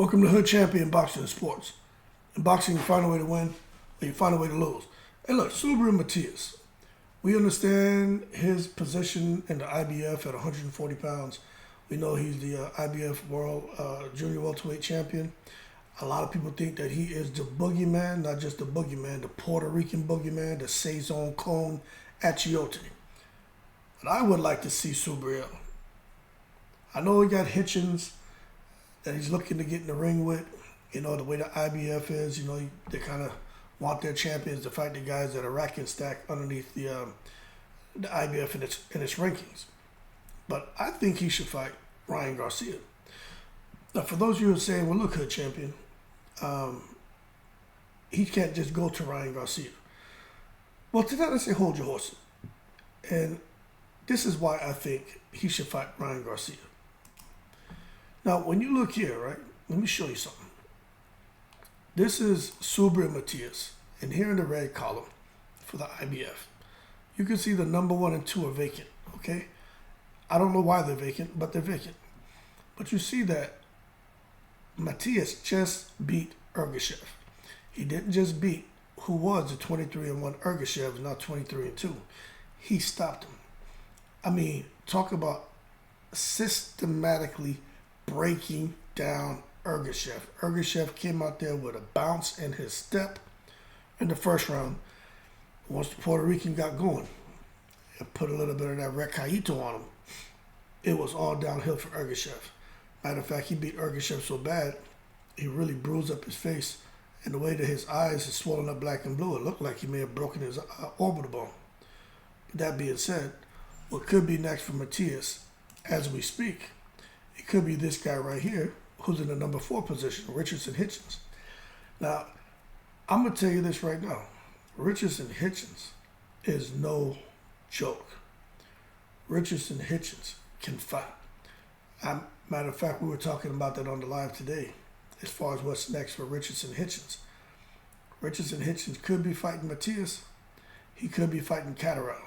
Welcome to Hood Champion Boxing and Sports. In boxing, you find a way to win, or you find a way to lose. And look, Subriel Matias. We understand his position in the IBF at 140 pounds. We know he's the IBF World Junior Welterweight Champion. A lot of people think that he is the boogeyman, not just the boogeyman, the Puerto Rican boogeyman, the Saison Cone Achiote. But I would like to see Subriel. I know he got Hitchens that he's looking to get in the ring with. You know, the way the IBF is, you know, they kind of want their champions to fight the guys that are rack and stack underneath the IBF in its rankings. But I think he should fight Ryan Garcia. Now, for those of you who are saying, well, look, Hood Champion, he can't just go to Ryan Garcia. Well, to that, I say hold your horses. And this is why I think he should fight Ryan Garcia. Now, when you look here, right, let me show you something. This is Subriel Matias, and here in the red column for the IBF, you can see the number 1 and 2 are vacant, okay? I don't know why they're vacant, but they're vacant. But you see that Matias just beat Ergashev. He didn't just beat who was the 23-1 Ergashev, now 23-2. He stopped him. I mean, talk about systematically breaking down Ergashev. Ergashev came out there with a bounce in his step in the first round. Once the Puerto Rican got going and put a little bit of that recaito on him, it was all downhill for Ergashev. Matter of fact, he beat Ergashev so bad, he really bruised up his face, and the way that his eyes are swollen up black and blue, it looked like he may have broken his orbital bone. That being said, what could be next for Matias as we speak, it could be this guy right here, who's in the number 4 position, Richardson Hitchens. Now, I'm going to tell you this right now. Richardson Hitchens is no joke. Richardson Hitchens can fight. Matter of fact, we were talking about that on the live today as far as what's next for Richardson Hitchens. Richardson Hitchens could be fighting Matias. He could be fighting Catterall.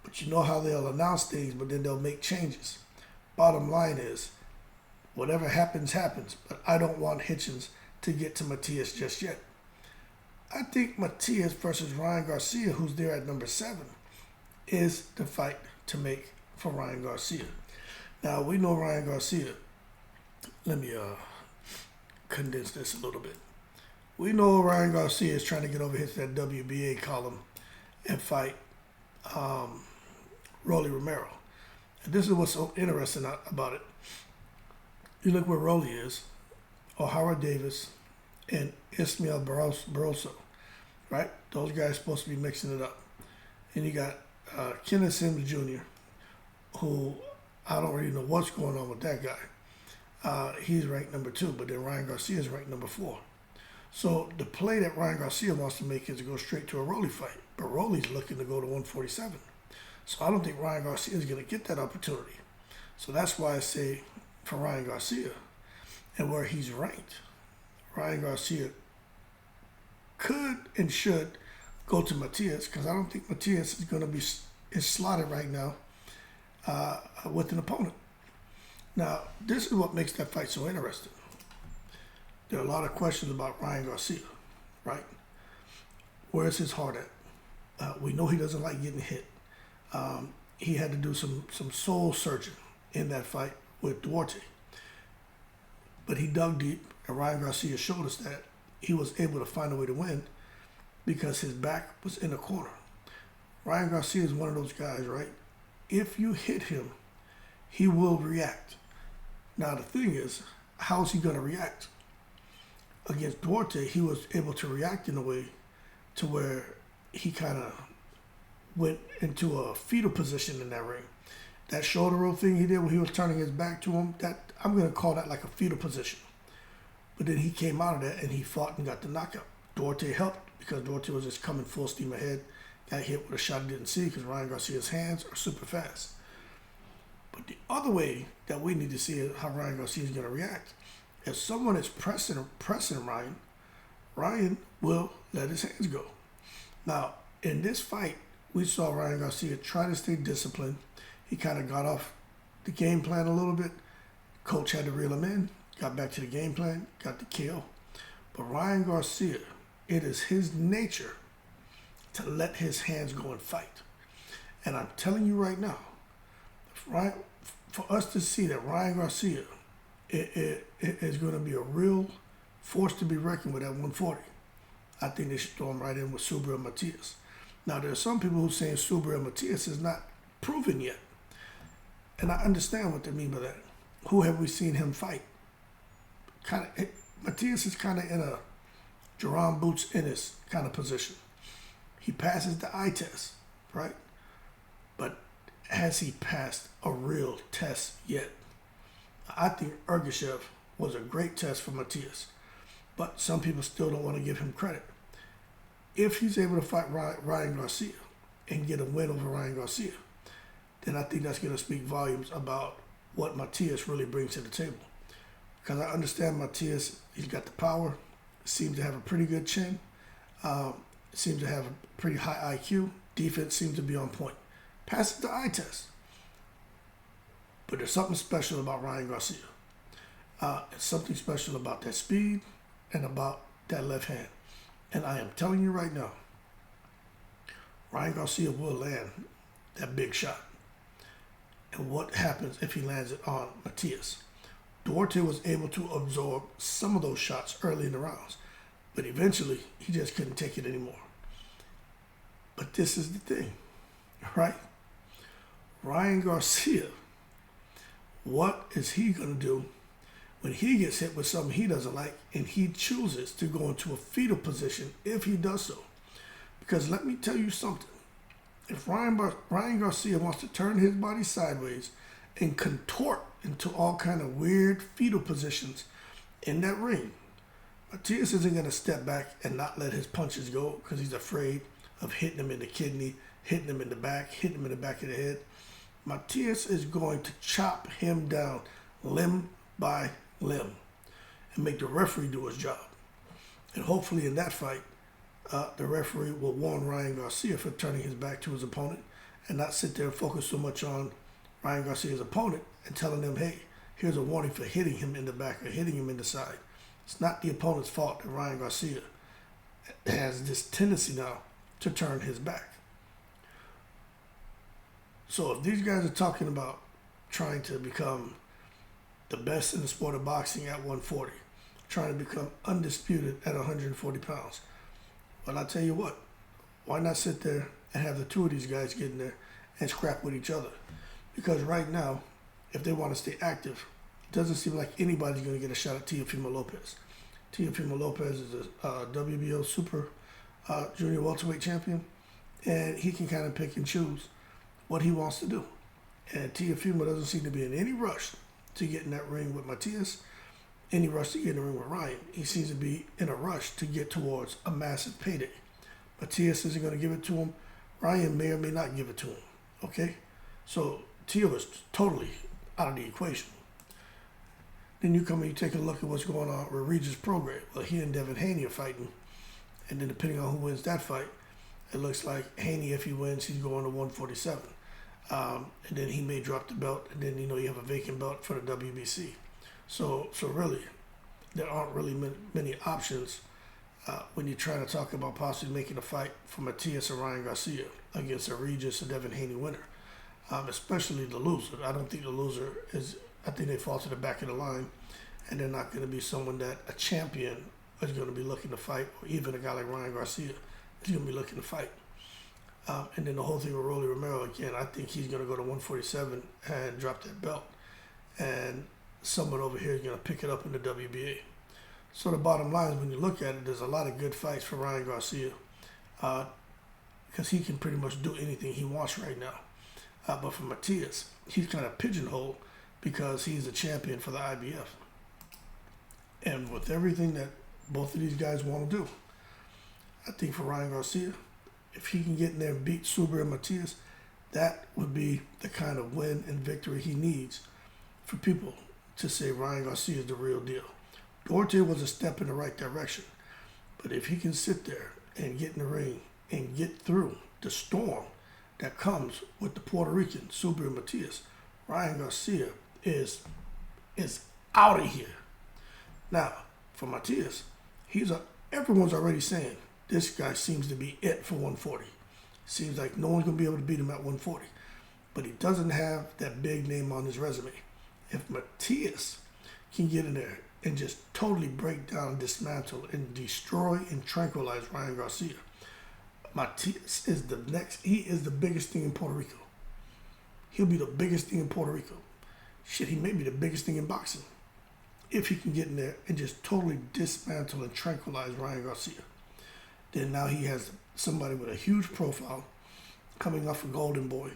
But you know how they'll announce things, but then they'll make changes. Bottom line is, whatever happens, happens. But I don't want Hitchens to get to Matias just yet. I think Matias versus Ryan Garcia, who's there at number 7, is the fight to make for Ryan Garcia. Now, we know Ryan Garcia. Let me condense this a little bit. We know Ryan Garcia is trying to get over his that WBA column and fight Rolly Romero. And this is what's so interesting about it. You look where Rolly is, O'Hara Davis, and Ismael Barroso, right? Those guys are supposed to be mixing it up. And you got Kenneth Sims Jr., who I don't really know what's going on with that guy. He's ranked number 2, but then Ryan Garcia is ranked number 4. So the play that Ryan Garcia wants to make is to go straight to a Rolly fight, but Rolly's looking to go to 147. So I don't think Ryan Garcia is going to get that opportunity. So that's why I say for Ryan Garcia and where he's ranked, Ryan Garcia could and should go to Matias, because I don't think Matias is going to be slotted right now with an opponent. Now, this is what makes that fight so interesting. There are a lot of questions about Ryan Garcia, right? Where's his heart at? We know he doesn't like getting hit. He had to do some soul searching in that fight with Duarte. But he dug deep, and Ryan Garcia showed us that he was able to find a way to win because his back was in the corner. Ryan Garcia is one of those guys, right? If you hit him, he will react. Now, the thing is, how is he going to react? Against Duarte, he was able to react in a way to where he kind of went into a fetal position in that ring. That shoulder roll thing he did when he was turning his back to him, that I'm going to call that like a fetal position. But then he came out of that and he fought and got the knockout. Duarte helped because Duarte was just coming full steam ahead. Got hit with a shot he didn't see because Ryan Garcia's hands are super fast. But the other way that we need to see how Ryan Garcia is going to react, if someone is pressing Ryan, Ryan will let his hands go. Now, in this fight, we saw Ryan Garcia try to stay disciplined. He kind of got off the game plan a little bit. Coach had to reel him in, got back to the game plan, got the kill. But Ryan Garcia, it is his nature to let his hands go and fight. And I'm telling you right now, for us to see that Ryan Garcia it is going to be a real force to be reckoned with at 140, I think they should throw him right in with Subriel and Matias. Now, there are some people who are saying Subriel and Matias is not proven yet. And I understand what they mean by that. Who have we seen him fight? Matias is kind of in a Jerome Boots Ennis kind of position. He passes the eye test, right? But has he passed a real test yet? I think Ergashev was a great test for Matias, but some people still don't want to give him credit. If he's able to fight Ryan Garcia and get a win over Ryan Garcia, then I think that's going to speak volumes about what Matias really brings to the table. Because I understand Matias, he's got the power, seems to have a pretty good chin, seems to have a pretty high IQ, defense seems to be on point. Passes the eye test. But there's something special about Ryan Garcia. It's something special about that speed and about that left hand. And I am telling you right now, Ryan Garcia will land that big shot. And what happens if he lands it on Matias? Duarte was able to absorb some of those shots early in the rounds, but eventually he just couldn't take it anymore. But this is the thing, right? Ryan Garcia, what is he going to do when he gets hit with something he doesn't like and he chooses to go into a fetal position if he does so? Because let me tell you something. If Ryan Garcia wants to turn his body sideways and contort into all kind of weird fetal positions in that ring, Matias isn't going to step back and not let his punches go because he's afraid of hitting him in the kidney, hitting him in the back, hitting him in the back of the head. Matias is going to chop him down limb by limb and make the referee do his job. And hopefully in that fight, the referee will warn Ryan Garcia for turning his back to his opponent and not sit there and focus so much on Ryan Garcia's opponent and telling them, hey, here's a warning for hitting him in the back or hitting him in the side. It's not the opponent's fault that Ryan Garcia has this tendency now to turn his back. So if these guys are talking about trying to become the best in the sport of boxing at 140, trying to become undisputed at 140 pounds, well, I tell you what, why not sit there and have the two of these guys get in there and scrap with each other? Because right now, if they want to stay active, it doesn't seem like anybody's going to get a shot at Teofimo Lopez. Teofimo Lopez is a WBO super junior welterweight champion, and he can kind of pick and choose what he wants to do. And Teofimo doesn't seem to be in any rush to get in that ring with Matias, any rush to get in the ring with Ryan. He seems to be in a rush to get towards a massive payday. Matias isn't going to give it to him. Ryan may or may not give it to him. Okay? So Teo is totally out of the equation. Then you come and you take a look at what's going on with Regis Prograis. Well, he and Devin Haney are fighting. And then depending on who wins that fight, it looks like Haney, if he wins, he's going to 147. And then he may drop the belt. And then, you have a vacant belt for the WBC. So really, there aren't really many options when you're trying to talk about possibly making a fight for Matias or Ryan Garcia against a Regis or Devin Haney winner, especially the loser. I don't think the loser is, I think they fall to the back of the line, and they're not going to be someone that a champion is going to be looking to fight, or even a guy like Ryan Garcia is going to be looking to fight. And then the whole thing with Rolly Romero, again, I think he's going to go to 147 and drop that belt. And someone over here is going to pick it up in the WBA. So the bottom line is, when you look at it, there's a lot of good fights for Ryan Garcia because he can pretty much do anything he wants right now. But for Matias, he's kind of pigeonholed because he's a champion for the IBF. And with everything that both of these guys want to do, I think for Ryan Garcia, if he can get in there and beat Subriel and Matias, that would be the kind of win and victory he needs for people to say Ryan Garcia is the real deal. Duarte was a step in the right direction, but if he can sit there and get in the ring and get through the storm that comes with the Puerto Rican Subriel Matias, Ryan Garcia is out of here. Now, for Matias, everyone's already saying this guy seems to be it for 140. Seems like no one's going to be able to beat him at 140. But he doesn't have that big name on his resume. If Matias can get in there and just totally break down, dismantle, and destroy and tranquilize Ryan Garcia, Matias is he is the biggest thing in Puerto Rico. He'll be the biggest thing in Puerto Rico. Shit, he may be the biggest thing in boxing. If he can get in there and just totally dismantle and tranquilize Ryan Garcia, then now he has somebody with a huge profile coming off a Golden Boy.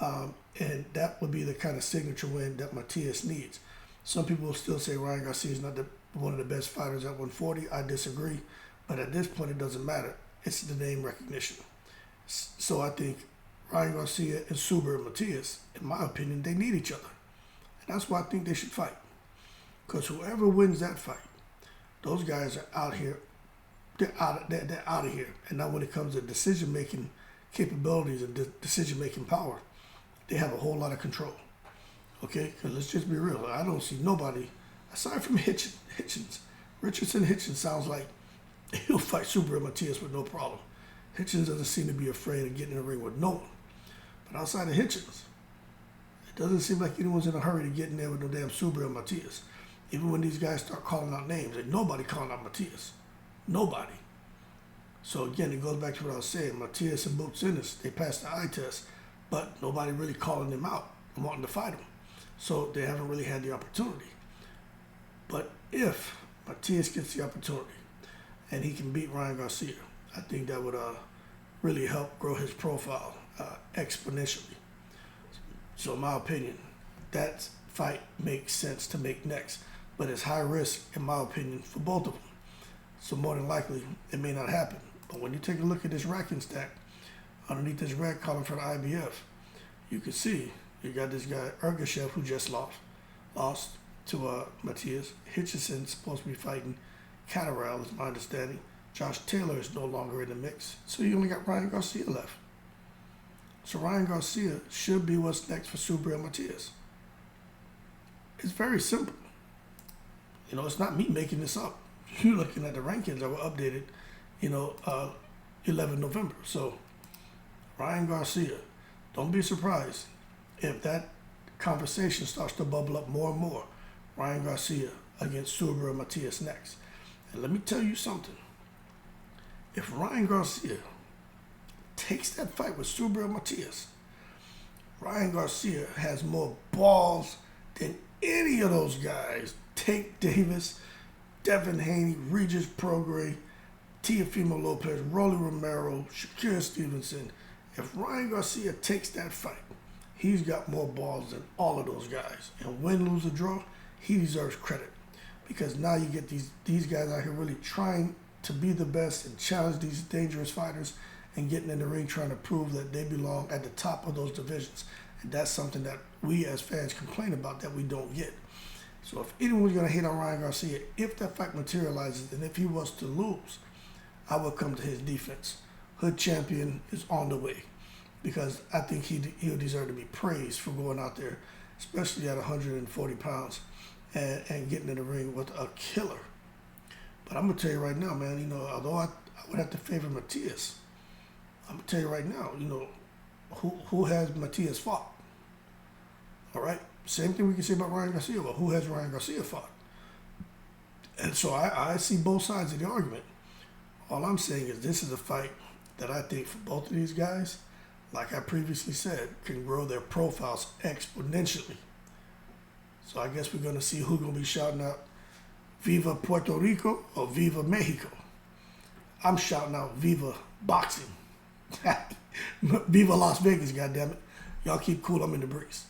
And that would be the kind of signature win that Matias needs. Some people will still say Ryan Garcia is not one of the best fighters at 140. I disagree. But at this point, it doesn't matter. It's the name recognition. So I think Ryan Garcia and Subriel and Matias, in my opinion, they need each other. And that's why I think they should fight. Because whoever wins that fight, those guys are out here. They're out of here. And now when it comes to decision-making capabilities and decision-making power, they have a whole lot of control. Okay? Because let's just be real. I don't see nobody, aside from Hitchens. Richardson Hitchens sounds like he'll fight Subriel Matias with no problem. Hitchens doesn't seem to be afraid of getting in the ring with no one. But outside of Hitchens, it doesn't seem like anyone's in a hurry to get in there with no damn Subriel Matias. Even when these guys start calling out names, ain't nobody calling out Matias. Nobody. So again, it goes back to what I was saying. Matias and Boots Ennis, they passed the eye test, but nobody really calling them out and wanting to fight them. So they haven't really had the opportunity. But if Matias gets the opportunity and he can beat Ryan Garcia, I think that would really help grow his profile exponentially. So in my opinion, that fight makes sense to make next. But it's high risk, in my opinion, for both of them. So more than likely, it may not happen. But when you take a look at this ranking stack, underneath this red column for the IBF, you can see you got this guy, Ergashev, who just lost to Matias. Hitchenson's supposed to be fighting Catterall, is my understanding. Josh Taylor is no longer in the mix. So you only got Ryan Garcia left. So Ryan Garcia should be what's next for Subriel Matias. It's very simple. You know, it's not me making this up. You're looking at the rankings that were updated, 11 November. So Ryan Garcia, don't be surprised if that conversation starts to bubble up more and more. Ryan Garcia against Subriel Matias next. And let me tell you something. If Ryan Garcia takes that fight with Subriel Matias, Ryan Garcia has more balls than any of those guys. Tank Davis, Devin Haney, Regis Prograis, Teofimo Lopez, Rolly Romero, Shakir Stevenson. If Ryan Garcia takes that fight, he's got more balls than all of those guys. And win, lose, or draw, he deserves credit. Because now you get these guys out here really trying to be the best and challenge these dangerous fighters and getting in the ring trying to prove that they belong at the top of those divisions. And that's something that we as fans complain about that we don't get. So if anyone's going to hate on Ryan Garcia, if that fight materializes and if he was to lose, I would come to his defense. Hood champion is on the way because I think he'll deserve to be praised for going out there, especially at 140 pounds and getting in the ring with a killer. But I'm going to tell you right now, man, although I would have to favor Matias, I'm going to tell you right now, who has Matias fought? All right? Same thing we can say about Ryan Garcia, but who has Ryan Garcia fought? And so I see both sides of the argument. All I'm saying is this is a fight that I think for both of these guys, like I previously said, can grow their profiles exponentially. So I guess we're going to see who's going to be shouting out Viva Puerto Rico or Viva Mexico. I'm shouting out Viva Boxing. Viva Las Vegas, goddammit. Y'all keep cool, I'm in the breeze.